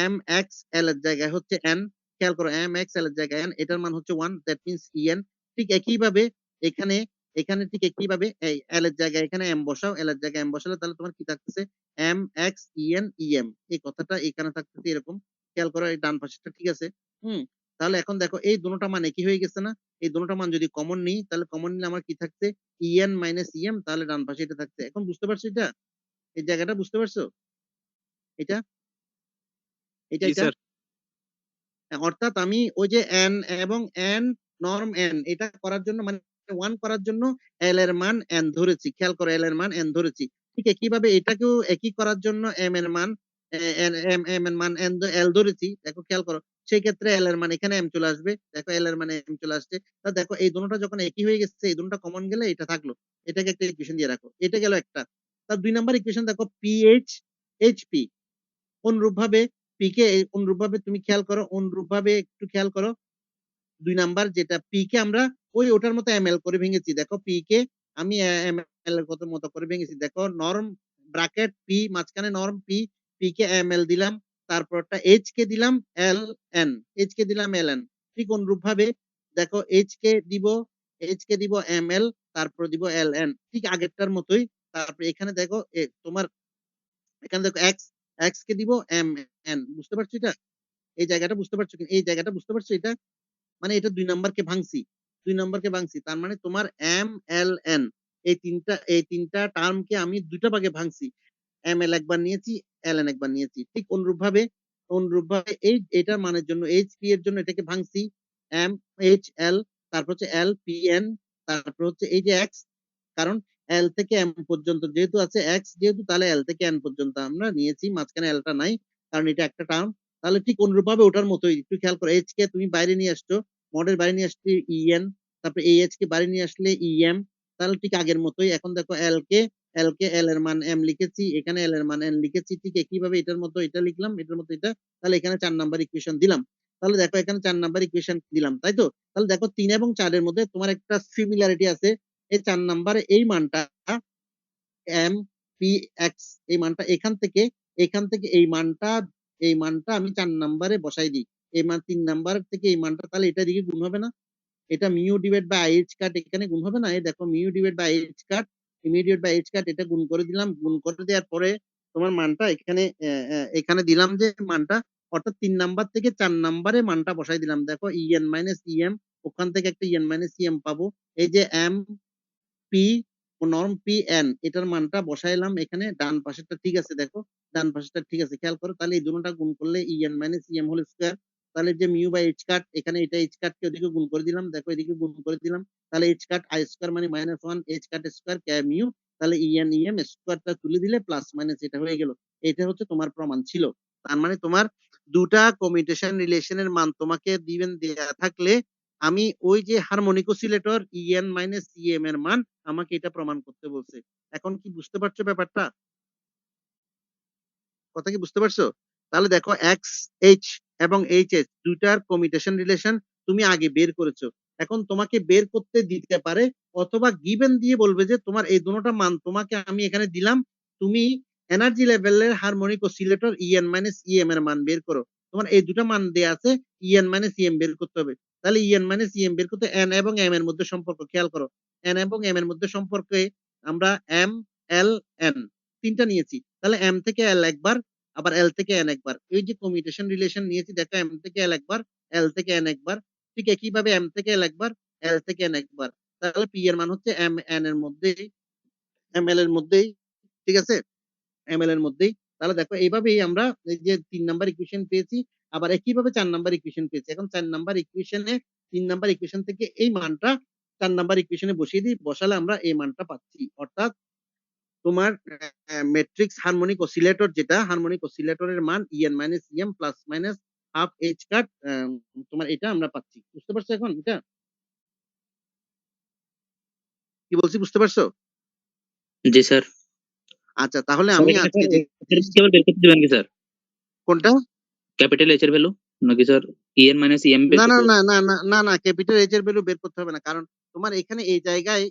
m x l এর জায়গায় হচ্ছে n। খেয়াল করো m x l এর জায়গায় n, এটার মান হচ্ছে 1, দ্যাট মিন্স en। ঠিক একইভাবে এখানে এখানে ঠিক একইভাবে এই l এর জায়গায় এখানে m বসাও, l এর জায়গায় m বসালে তাহলে তোমার কি থাকতেছে m x en em, এই কথাটা এখানে থাকতেছে এরকম। খেয়াল করো এই ডান পাশেরটা ঠিক আছে। তাহলে এখন দেখো এই দুটোটা মান একই হয়ে গেছে না? এই দুটোটা মান যদি কমন নিই তাহলে কমন নিলে আমার কি থাকছে en মাইনাস em, তাহলে ডান পাশে এটা থাকছে। এখন বুঝতে পারছো এটা? এই জায়গাটা বুঝতে পারছো? এটা এটা জি এটা স্যার। অর্থাৎ আমি ওই যে n এবং n নরম n এটা করার জন্য মানে 1 করার জন্য l এর মান n ধরেছি। খেয়াল করো l এর মান n ধরেছি। ঠিক একইভাবে এটাকেও একই করার জন্য m এর মান m এর মান l ধরেছি। দেখো খেয়াল করো সেই ক্ষেত্রে l এর মান এখানে m চলে আসবে। দেখো l এর মানে m চলে আসছে। তা দেখো এই দুটোটা যখন একই হয়ে গেছে, এই দুটোটা কমন গেলে এটা থাকলো। এটাকে একটা ইকুয়েশন দিয়ে রাখো। এটা গেল একটা। তার 2 নাম্বার ইকুয়েশন দেখো pH HP। অনুরূপভাবে পি কে অনুরূপভাবে তুমি খেয়াল করো, অনুরূপভাবে একটু খেয়াল করো 2 নাম্বার যেটা পি কে আমরা ওটার মতো এমএল করে ভেঙেছি। দেখো পি কে আমি এমএল এর মতো করে ভেঙেছি। দেখো নরম ব্র্যাকেট পি, মাঝখানে নরম পি, পি কে এমএল দিলাম, তারপরটা এইচ কে দিলাম এল এন, এইচ কে দিলাম এল এন। ঠিক অনুরূপভাবে দেখো এইচ কে দিব এমএল, তারপর দিব এল এন, ঠিক আগেরটার মতোই। তারপর এখানে দেখো তোমার এখানে দেখো এক্স, এক্স কে দিব এম এন। বুঝতে পারছো এটা? এই জায়গাটা বুঝতে পারছো কি? এই জায়গাটা বুঝতে পারছো এটা? মানে এটা 2 নাম্বারকে ভাঙছি, 2 নাম্বারকে ভাঙছি। তার মানে তোমার এম এল এন এই তিনটা টার্মকে আমি দুইটা ভাগে ভাঙছি। এম এল একবার নিয়েছি, এল এন একবার নিয়েছি। ঠিক অনুরূপভাবে এই এটার মানের জন্য এইচ পি এর জন্য এটাকে ভাঙছি এম এইচ এল, তারপর হচ্ছে এল পি এন, তারপর হচ্ছে এই যে এক্স, কারণ এল থেকে এম পর্যন্ত যেহেতু আছে এক্স যেহেতু, তাহলে এল থেকে এন পর্যন্ত আমরা নিয়েছি, মাঝখানে এলটা নাই কারণ এটা একটা টার্ম। তাহলে ঠিক অনুরূপভাবে ওটার মতোই একটু খেয়াল করো, এইচ কে তুমি বাইরে নিয়ে আসছো, মডের বাইরে নিয়ে আসলে ইএন, তারপরে এই এইচ কে বাইরে নিয়ে আসলে ইএম, তাহলে ঠিক আগের মতোই। এখন দেখো এল কে এল এর মান এম লিখেছি, এখানে এল এর মান এন লিখেছি, ঠিক একইভাবে এটার মতো এটা লিখলাম, এটার মতো এটা। তাহলে এখানে 4 নাম্বার ইকুয়েশন দিলাম। তাহলে দেখো এখানে 4 নাম্বার ইকুয়েশন দিলাম, তাই তো? তাহলে দেখো 3 এবং 4 এর মধ্যে তোমার একটা সিমিলারিটি আছে। এই 4 নাম্বারে এই মানটা এম পি এক্স, এই মানটা এখান থেকে এই মানটা আমি 4 নাম্বারে বসাই দিই। এই মান 3 নাম্বার থেকে এই মানটা, তাহলে এটা দিকে গুণ হবে না? এটা mu divide by h cut এখানে গুণ হবে না? এই দেখো mu divide by h cut, immediate by h cut, এটা গুণ করে দিলাম। গুণ করে দেওয়ার পরে তোমার মানটা এখানে দিলাম যে মানটা, অর্থাৎ 3 নাম্বার থেকে 4 নাম্বারে মানটা বসাই দিলাম। দেখো ইএন মাইনাস ইএম, ওখান থেকে একটা ইএন মাইনাস ইএম পাবো। এই যে এম পি ও নরম পি এন, এটার মানটা বসাইলাম এখানে। ডান পাশেরটা ঠিক আছে, দেখো ডান পাশেরটা ঠিক আছে, খেয়াল করো। তাহলে এই দুটোটা গুণ করলে e n minus e m whole square, তাহলে যে মিউ বাই এইচ কাট, এখানে এটা এইচ কাট কে ওদিকে গুণ করে দিলাম, দেখো এদিকে গুণ করে দিলাম। তাহলে এইচ কাট আই স্কয়ার মানে -1, এইচ কাট স্কয়ার কে মিউ, তাহলে ইএন ইএম স্কয়ারটা তুলে দিলে প্লাস মাইনাস এটা হয়ে গেল। এটা হচ্ছে তোমার প্রমাণ ছিল। তার মানে তোমার দুটা কমিউটেশন রিলেশনের মান তোমাকে দিবেন, দেয়া থাকলে আমি ওই যে harmonic oscillator e n minus e m এর মান আমাকে এটা প্রমাণ করতে বলছে। এখন কি বুঝতে পারছো ব্যাপারটা? কথা কি বুঝতে পারছো? তাহলে দেখো এক্স এইচ এবং এইচএস দুইটার কমিউটেশন রিলেশন তুমি আগে বের করেছো। এখন তোমাকে বের করতে দিতে পারে অথবা গিভেন দিয়ে বলবে যে তোমার এই দুটোটা মান তোমাকে আমি এখানে দিলাম, তুমি এনার্জি লেভেলের harmonic oscillator e n minus e m এর মান বের করো। তোমার এই দুটো মান দেয়া আছে, ইএন মাইনাস ইএম বের করতে হবে। তাহলে ইএন মাইনাস ইএম বের করতে এন এবং এম এর মধ্যে সম্পর্ক খেয়াল করো। এন এবং এম এর মধ্যে সম্পর্কে আমরা এম এল এন তিনটা নিয়েছি। তাহলে এম থেকে এল একবার, আবার এল থেকে এন একবার। এই যে কমিউটেশন রিলেশন নিয়েছি দেখো, এম থেকে এল একবার, এল থেকে এন একবার। ঠিক একইভাবে এম থেকে এল একবার, এল থেকে এন একবার। তাহলে পি এর মান হচ্ছে এম এন এর মধ্যেই, এম এল এর মধ্যেই, ঠিক আছে, এম এল এর মধ্যেই। তাহলে দেখো এইভাবেই আমরা এই যে 3 নাম্বার ইকুয়েশন পেয়েছি, আবার একইভাবে 4 নাম্বার ইকুয়েশন পেয়েছি। এখন 4 নাম্বার ইকুয়েশনে 3 নাম্বার ইকুয়েশন থেকে এই মানটা 4 নাম্বার ইকুয়েশনে বসিয়ে দিই, বসালে আমরা এই মানটা পাচ্ছি। অর্থাৎ তোমার ম্যাট্রিক্স হারমোনিক অসিলেটর যেটা, হারমোনিক অসিলেটরের মান E n minus E m plus minus half h cut, তোমার এটা আমরা পাচ্ছি। বুঝতে পারছো এখন এটা কি বলছি? বুঝতে পারছো? জি স্যার। আচ্ছা, তাহলে স্যার আমি এখানে আজকে যে কেবল বের করতে দিবেন কি স্যার? কোনটা? ক্যাপিটাল এইচ এর ভ্যালু নাকি স্যার ইএন মাইনাস ইএম বের না না করতে না হবে? না না না না, ক্যাপিটাল এইচ এর ভ্যালু বের করতে হবে না, কারণ তোমার এখানে এই জায়গায়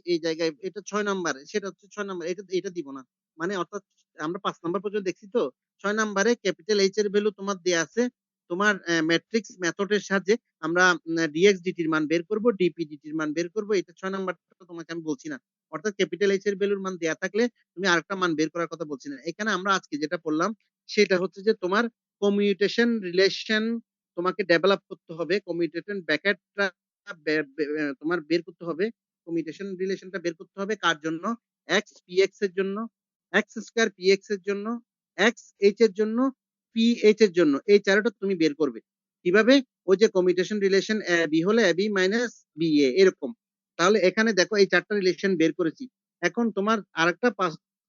এটা 6 নাম্বার, সেটা হচ্ছে 6 নাম্বার, এটা এটা দিব না। মানে অর্থাৎ আমরা 5 নাম্বার পর্যন্ত দেখছি তো, 6 নাম্বারে ক্যাপিটাল এইচ এর ভ্যালু তোমার দেয়া আছে। তোমার ম্যাট্রিক্স মেথডের সাহায্যে আমরা ডিএক্স ডিটির মান বের করব, ডিপি ডিটির মান বের করব। এটা 6 নাম্বারটা তোমাকে আমি বলছি না। অর্থাৎ ক্যাপিটাল এইচ এর ভ্যালুর মান দেয়া থাকলে তুমি আরেকটা মান বের করার কথা বলছি না। এখানে আমরা আজকে যেটা পড়লাম সেটা হচ্ছে যে তোমার কমিউটেশন রিলেশন তোমাকে ডেভেলপ করতে হবে, কমিউটেশন ব্র্যাকেটটা তোমার বের করতে হবে। কমিউটেশন রিলেশনটা বের করতে হবে কার জন্য? এক্স পি এক্স এর জন্য, এক্স স্কয়ার পি এক্স এর জন্য, এক্স এইচ এর জন্য, পি এইচ এর জন্য। এই চারটা তুমি বের করবে কিভাবে? ওই যে কমিউটেশন রিলেশন এ বি হলে A B minus B A এরকম। তাহলে এখানে দেখো এই চারটা রিলেশন বের করেছি। এখন তোমার আরেকটা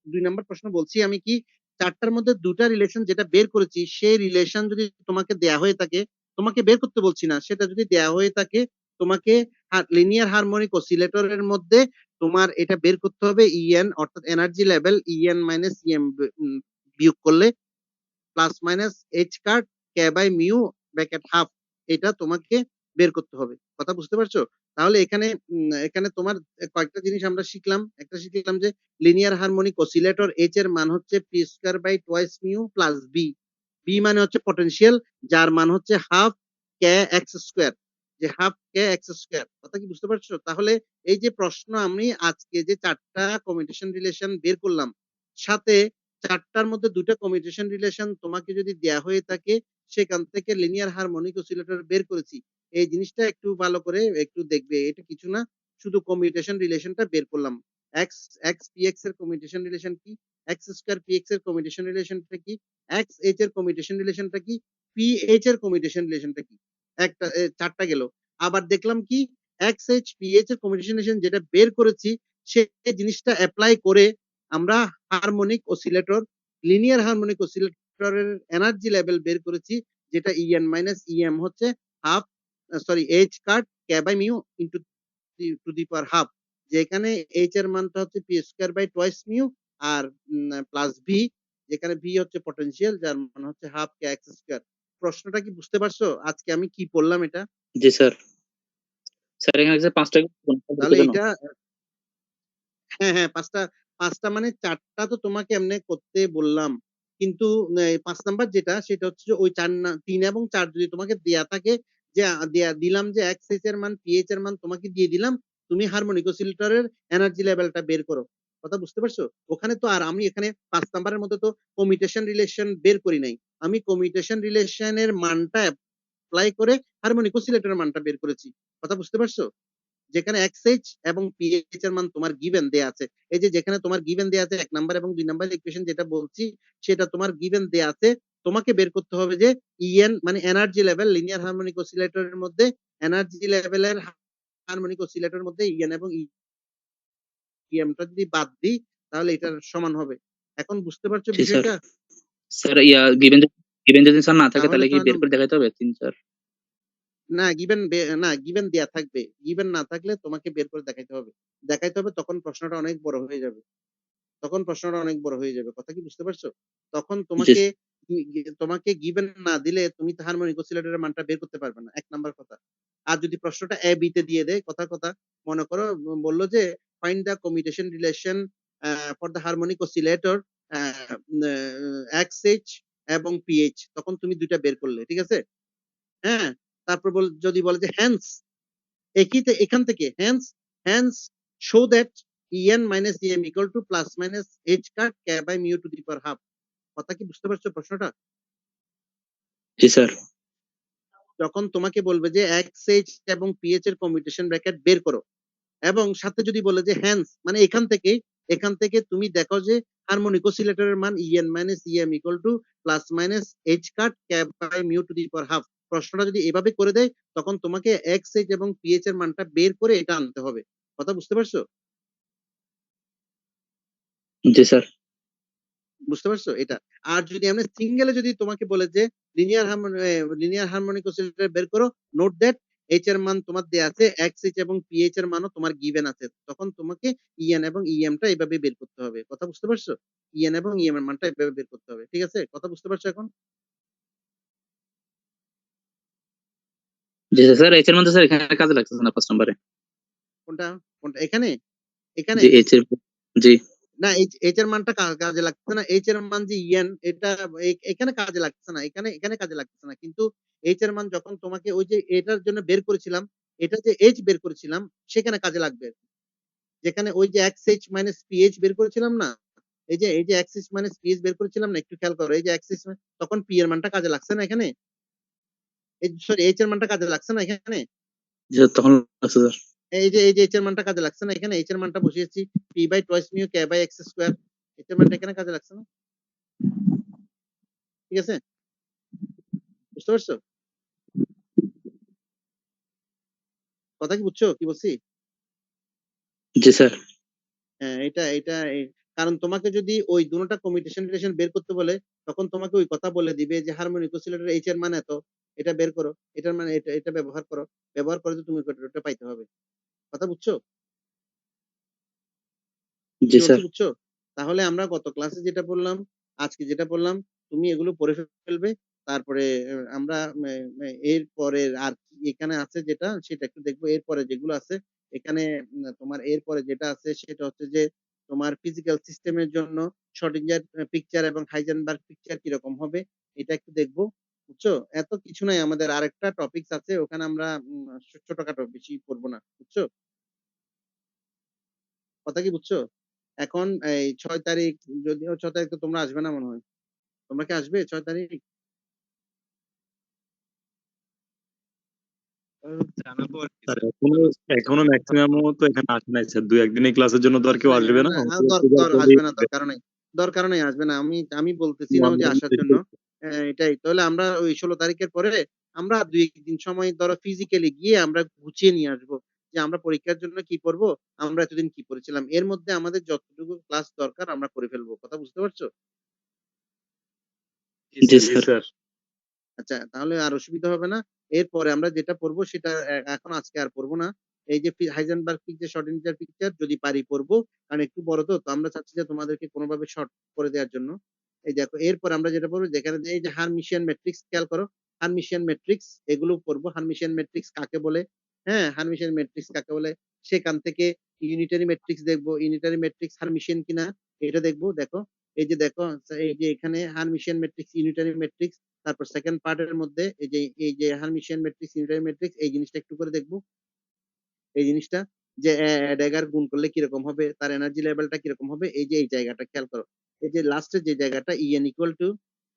2 নম্বর প্রশ্ন বলছি আমি কি, চারটার মধ্যে দুটা রিলেশন যেটা বের করেছি সেই রিলেশন যদি তোমাকে দেয়া হয়ে থাকে, তোমাকে বের করতে বলছি না, সেটা যদি দেয়া হয়ে থাকে তোমাকে লিনিয়ার হারমোনিক অসিলেটরের মধ্যে তোমার এটা বের করতে হবে ইএন, অর্থাৎ energy level e n minus e m বিয়োগ করলে plus minus h cut K by mu bracket half, এটা তোমাকে বের করতে হবে। কথা বুঝতে পারছো? তাহলে এখানে এখানে তোমার কয়েকটা জিনিস আমরা শিখলাম। একটা শিখলাম যে লিনিয়ার হারমোনিক অসিলেটর এইচ এর মান হচ্ছে p square by twice mu plus b. B মানে হচ্ছে পটেনশিয়াল, যার মান হচ্ছে হাফ কে এক্স স্কয়ার, যে হাফ কে এক্স স্কয়ার। কথা কি বুঝতে পারছো? তাহলে এই যে প্রশ্ন আমি আজকে যে চারটা কমিউটেশন রিলেশন বের করলাম, সাথে চারটার মধ্যে দুটো কমিউটেশন রিলেশন তোমাকে যদি দেয়া হয়ে থাকে, সেখান থেকে লিনিয়ার হারমোনিক অসিলেটর বের করেছি। এই জিনিসটা একটু ভালো করে একটু দেখবে, এটা কিছু না, শুধু কমিউটেশন রিলেশনটা বের করলাম। এক্স এক্স পি এক্স এর কমিউটেশন রিলেশন কি, এক্স স্কয়ার পি এক্স এর কমিউটেশন রিলেশনটা কি, এক্স এইচ এর কমিউটেশন রিলেশনটা কি, পি এইচ এর কমিউটেশন রিলেশনটা কি। একটা চারটা গেল। আবার দেখলাম কি, এক্স এইচ পি এইচ এর কমিউটেশন রিলেশন যেটা বের করেছি সেই জিনিসটা অ্যাপ্লাই করে আমরা হারমোনিক অসিলেটর, লিনিয়ার হারমোনিক অসিলেটরের এনার্জি লেভেল বের করেছি, যেটা ইএন মাইনাস ইএম হচ্ছে half, sorry h cut K by mu into to the power half, যেখানে এইচ এর মানটা হচ্ছে p square by twice mu, আর প্লাস ভি, যেখানে ভি হচ্ছে পটেনশিয়াল, যার মান হচ্ছে হাফ কে এক্স স্কয়ার। প্রশ্নটা কি বুঝতে পারছো আজকে আমি কি বললাম এটা? জি স্যার। স্যার এখানে স্যার 5টা তাহলে কেন? এটা হ্যাঁ হ্যাঁ, পাঁচটা মানে চারটা তো তোমাকে এমনি করতে বললাম, কিন্তু 5 নাম্বার যেটা সেটা হচ্ছে যে ওই 3 এবং 4 যদি তোমাকে দেয়া থাকে, যে দিলাম যে এক্স এইচ এর মান পিএইচ এর মান তোমাকে দিয়ে দিলাম, তুমি হারমোনিক অসিলেটরের এনার্জি লেভেলটা বের করো। কথা বুঝতে পারছো? ওখানে তো আর আমি এখানে 5 নাম্বারের মধ্যে তো কমিউটেশন রিলেশন বের করি নাই, আমি কমিউটেশন রিলেশনের মানটা অ্যাপ্লাই করে হারমোনিক অসিলেটরের মানটা বের করেছি। কথা বুঝতে পারছো? যেখানে এক্সএইচ এবং পিএইচ এর মান তোমার গিভেন দেয়া আছে। এই যে যেখানে তোমার গিভেন দেয়া আছে 1 নাম্বার এবং 2 নাম্বার ইকুয়েশন যেটা বলছি, সেটা তোমার গিভেন দেয়া আছে। তোমাকে বের করতে হবে যে ইএন মানে এনার্জি লেভেল লিনিয়ার হারমোনিক অসিলেটরের মধ্যে, এনার্জি লেভেলের হারমোনিক অসিলেটরের মধ্যে ইএন এবং ইএমটা যদি বাদ দিই তাহলে এটার সমান হবে। এখন বুঝতে পারছো জি স্যার। বিষয়টা? স্যার গিভেন যদি স্যার না থাকে তাহলে তাহলে তো কি বের করে দেখাতে হবে 3 4? না, গিভেন দেয়া থাকবে। গিভেন না থাকলে তোমাকে বের করে দেখাইতে হবে। দেখাইতে হবে, তখন প্রশ্নটা অনেক বড় হয়ে যাবে। তখন প্রশ্নটা অনেক বড় হয়ে যাবে। কথা কি বুঝতে পারছো? তখন জি তোমাকে তোমাকে গিভেন না দিলে তুমি তো হারমোনিক অসিলেটরের মানটা বের করতে পারবে না, এক নাম্বার কথা। আর যদি প্রশ্নটা এ বি তে দিয়ে দেয়, কথা মনে করো বললো যে find the commutation relation for the harmonic oscillator XH এবং PH, তখন তুমি দুইটা বের করলে, ঠিক আছে? হ্যাঁ, তারপর যদি বলে যে হ্যান্স এখান থেকে hence show that En minus Em equal to plus minus h cut k by mu to the power half। কথা কি বুঝতে পারছো প্রশ্নটা? জি স্যার। যখন তোমাকে বলবে যে XH এবং PH এর কমিউটেশন ব্র্যাকেট বের করো, এবং সাথে যদি বলে যে হ্যান্স মানে এখান থেকে তুমি দেখো যে হারমোনিক অসিলেটরের মান En minus Em equal to plus minus h cut k by mu to the power half। প্রশ্নটা যদি এভাবে করে দেয়, তখন তোমাকে XH এবং PH এর মানটা বের করে এটা আনতে হবে। কথা বুঝতে পারছো? জি স্যার। বুঝতে পারছো এটা? আর যদি আমরা সিঙ্গেলে যদি তোমাকে বলে যে লিনিয়ার হারমোনিক অসিলেটর বের করো, নোট দ্যাট এইচ এর মান তোমার দেয়া আছে, XH এবং PH এর মানও তোমার গিভেন আছে, তখন তোমাকে EN এবং EM টা এভাবে বের করতে হবে। কথা বুঝতে পারছো? EN এবং EM এর মানটা এভাবে বের করতে হবে, ঠিক আছে? কথা বুঝতে পারছো এখন? জি স্যার। এইচ এর মধ্যে স্যার এখানে কাজে লাগতেছে না 5 নম্বরে। কোনটা কোনটা? এখানে জি এইচ এর। জি না, এইচ এর মানটা কাজে লাগছে না। এইচ এর মান যে ইএন, এটা এখানে কাজে লাগছে না, এখানে কাজে লাগছে না, কিন্তু এইচ এর মান যখন তোমাকে ওই যে এটার জন্য বের করেছিলাম, এটা যে এইচ বের করেছিলাম সেখানে কাজে লাগবে। যেখানে ওই যে XH মাইনাস PH বের করেছিলাম না, এই যে XH মাইনাস PH বের করেছিলাম না, একটু খেয়াল করো, এই যে XH তখন P এর মানটা কাজে লাগছে না এখানে, সরি এইচ এর মানটা কাজে লাগছে না এখানে, জি স্যার, তখন লাগছে স্যার। এই যে এইচ এর মানটা কাজে লাগছে না এখানে, এইচ এর মানটা বসিয়েছি P by twice mu K by X square, h এর মানটা এখানে কাজে লাগছে না, ঠিক আছে? বুঝতে পারছো কথা? কি বুঝছো কি বলছি? জি স্যার। হ্যাঁ, কারণ তোমাকে যদি ওই দুটোটা কমিউটেশন রিলেশন বের করতে বলে, তখন তোমাকে ওই কথা বলে দিবে যে হারমোনিক অসিলেটর এইচ এর মান এত, এটা বের করো, এটার মানে এটা ব্যবহার করো, ব্যবহার করে তো তুমি ওটা পাইতে হবে। কথা বুঝছো জি কি স্যার। বলছি? বুঝছো? তাহলে আমরা গত ক্লাসে যেটা বললাম, আজকে যেটা বললাম, তুমি এগুলো পড়ে ফেলবে। তারপরে আমরা এর পরের আর কি এখানে আছে যেটা, সেটা একটু দেখবো। এরপরে যেগুলো আছে এখানে, তোমার এরপরে যেটা আছে সেটা হচ্ছে যে তোমার ফিজিক্যাল সিস্টেমের জন্য শর্ডিঞ্জার পিকচার এবং হাইজেনবার্গ পিকচার কিরকম হবে, এটা একটু দেখবো। বুঝছো? এত কিছু নাই, আমাদের আরেকটা টপিকস আছে, ওখানে আমরা ছোটখাটো বেশি পড়বো না। বুঝছো কথা? কি বুঝছো? এখন এই 6 তারিখ, যদিও 6 তারিখ তো তোমরা আসবে না মনে হয়, তোমরা কি আসবে 6 তারিখ? স্যার এখনো ম্যাক্সিমাম তো এখানে আসে নাই স্যার, 2-1 দিন ক্লাসের জন্য তো আর কেউ আসবে না। আসবে না, দরকার নেই, আসবে না। আমি বলতেছি না যে আসার জন্য। এটাই তাহলে আমরা ওই 16 তারিখের পরে আমরা 2-1 দিন সময় ধরো ফিজিক্যালি গিয়ে আমরা গুছিয়ে নিয়ে আসবো যে আমরা পরীক্ষার জন্য কি পড়বো, আমরা এতদিন কি পড়েছিলাম, এর মধ্যে আমাদের যতটুকু ক্লাস দরকার আমরা করে ফেলবো। কথা বুঝতে পারছো? জি স্যার। আচ্ছা, তাহলে আর অসুবিধা হবে না। এরপরে আমরা যেটা পড়বো সেটা এখন আজকে আর পড়বো না। এই যে হাইজেনবার্গ পিকচার, শর্ডিঞ্জার পিকচার যদি পারি পড়বো, কারণ একটু বড় তো আমরা চাচ্ছি যে তোমাদেরকে কোনোভাবে শর্ট করে দেওয়ার জন্য। এই দেখো, এরপর আমরা যেটা পড়বো, যেখানে এই যে হারমিশিয়ান ম্যাট্রিক্স, খেয়াল করো, হারমিশিয়ান ম্যাট্রিক্স এগুলো পড়বো। হারমিশিয়ান ম্যাট্রিক্স কাকে বলে, হ্যাঁ, হারমিশিয়ান ম্যাট্রিক্স কাকে বলে, সেখান থেকে ইউনিটারি ম্যাট্রিক্স দেখবো, ইউনিটারি ম্যাট্রিক্স হারমিশিয়ান কিনা এটা দেখবো। দেখো, এই যে দেখো, এই যে এখানে হারমিশিয়ান ম্যাট্রিক্স, ইউনিটারি ম্যাট্রিক্স, তারপর সেকেন্ড পার্টের মধ্যে এই যে হারমিশিয়ান ম্যাট্রিক্স, ইউনিটারি ম্যাট্রিক্স, এই জিনিসটা একটু করে দেখবো। এই জিনিসটা যে ড্যাগার গুণ করলে কিরকম হবে, তার এনার্জি লেভেলটা কিরকম হবে, এই যে এই জায়গাটা খেয়াল করো, এই যে লাস্টের যে জায়গাটা ইএন ইকুয়াল টু,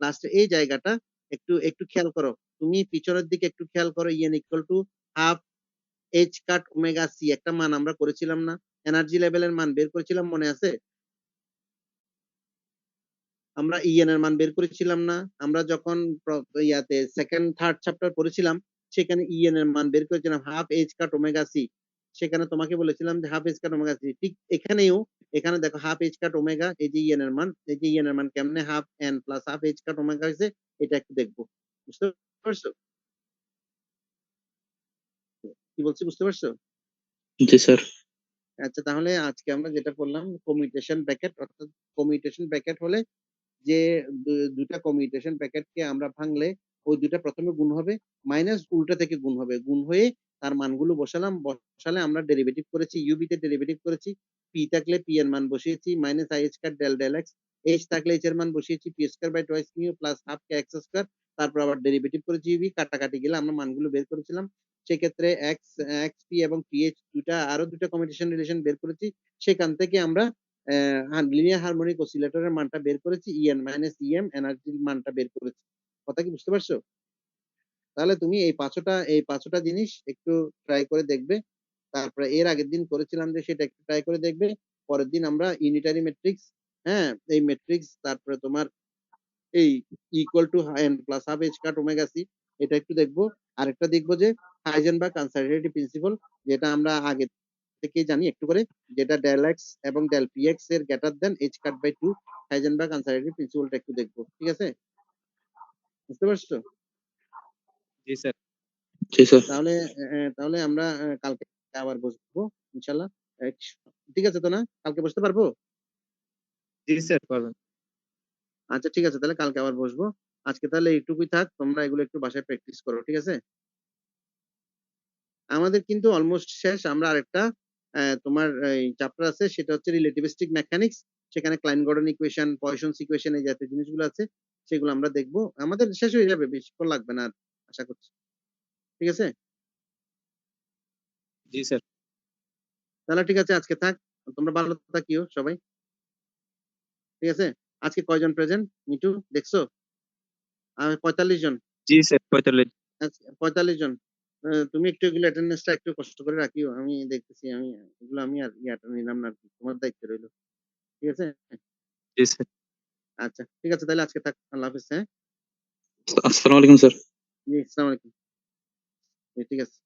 লাস্টে এই জায়গাটা একটু একটু খেয়াল করো, তুমি পিছনের দিকে একটু খেয়াল করো, e n equal to half h cut omega c, একটা মান আমরা করেছিলাম না, এনার্জি লেভেলের মান বের করেছিলাম, মনে আছে? আমরা ইএন এর মান বের করেছিলাম না, আমরা যখন ইয়াতে সেকেন্ড থার্ড চ্যাপ্টার পড়েছিলাম, সেখানে ইএন এর মান বের করেছিলাম half h cut omega c. সেখানে তোমাকে বলেছিলাম যে half h cut omega c, ঠিক এখানেও, এখানে দেখো হাফ এইচ কাট ওমেগা, এই যে ইএন এর মান, এই যে ইএন এর মান কেমনে half an plus half h cut omega হয়েছে, এটা একটু দেখবো। বুঝতে পারছো কি বলছি? বুঝতে পারছো? জি স্যার। আচ্ছা, তাহলে আজকে আমরা যেটা করলাম কমিউটেশন ব্র্যাকেট, অর্থাৎ কমিউটেশন ব্র্যাকেট হলে যে দুটা কমিউটেশন ব্র্যাকেটকে আমরা ভাঙলে ওই দুটা প্রথমে গুণ হবে, মাইনাস উল্টা থেকে গুণ হবে, গুণ হয়ে তার মানগুলো বসালে আমরা ডেরিভেটিভ করেছি, ইউবি তে ডেরিভেটিভ করেছি, পি থাকলে পি এর মান বসিয়েছি, minus i square del del x, h থাকলে এইচ এর মান বসিয়েছি, p square by twice mu plus half k x square, তারপর আবার ডেরিভেটিভ করেছি ইউবি, কাটাকাটি গেলে আমরা মানগুলো বের করেছিলাম। সেক্ষেত্রে এক্স এক্স পি এবং পিএইচ আরো দুটা কমিউটেশন রিলেশন বের করেছি, সেখান থেকে আমরা লিনিয়ার হারমোনিক অসিলেটরের মানটা বের করেছি, ইএন মাইনাস ইএম এনার্জির মানটা বের করেছি। কথা কি বুঝতে পারছো? তাহলে তুমি এই পাঁচটা জিনিস একটু ট্রাই করে দেখবে। তারপরে এর আগের দিন করেছিলাম যে সেটা একটু ট্রাই করে দেখবে। পরের দিন আমরা ইউনিটারি ম্যাট্রিক্স, হ্যাঁ এই ম্যাট্রিক্স, তারপরে তোমার এই equal to n plus half h cut omega c, এটা একটু দেখবো। আরেকটা দেখবো যে হাইজেনবার্গ আনসার্টেনিটি প্রিন্সিপাল, যেটা আমরা আগে থেকে জানি একটু করে, যেটা ডেল এক্স এবং ডেল পি এক্স এর greater than H cut by 2, Heisenberg uncertainty প্রিন্সিপালটা একটু দেখবো। ঠিক আছে, বুঝতে পারছো? জি স্যার। জি স্যার। তাহলে আমরা কালকে আবার বসবো ইনশাল্লাহ। ঠিক আছে তো না? কালকে বসতে পারবো? জি স্যার পারবেন। আচ্ছা ঠিক আছে, তাহলে কালকে আবার বসবো। আজকে তাহলে এইটুকুই থাক, তোমরা এগুলো একটু বাসায় প্র্যাকটিস করো। ঠিক আছে, আমাদের কিন্তু অলমোস্ট শেষ। আমরা আরেকটা তোমার চ্যাপ্টার আছে, সেটা হচ্ছে রিলেটিভিস্টিক মেকানিক্স। সেখানে ক্লাইন গর্ডন ইকুয়েশন, পয়সনস ইকুয়েশন, এই জাতীয় জিনিসগুলো আছে, সেগুলো আমরা দেখবো। আমাদের শেষ হয়ে যাবে, বেশিক্ষণ লাগবে না আর, আশা করছি। ঠিক আছে, জি স্যার। তাহলে ঠিক আছে, আজকে থাক। তোমরা ভালো থাকিও সবাই। ঠিক আছে, আজকে কয়জন প্রেজেন্ট মিটু দেখছো? 45 জন। জি স্যার 45। আচ্ছা, 45 জন। তুমি একটু এগুলো অ্যাটেন্ডেন্সটা একটু কষ্ট করে রাখিও, আমি দেখতেছি। আমি এগুলো আমি আর ইয়াটা নিলাম না আর কি, তোমার দায়িত্ব রইলো। ঠিক আছে, জি স্যার। আচ্ছা ঠিক আছে, তাহলে আজকে থাক। আল্লাহ হাফিজ। হ্যাঁ, আসসালামু আলাইকুম স্যার। জি আসসালামু আলাইকুম। ঠিক আছে।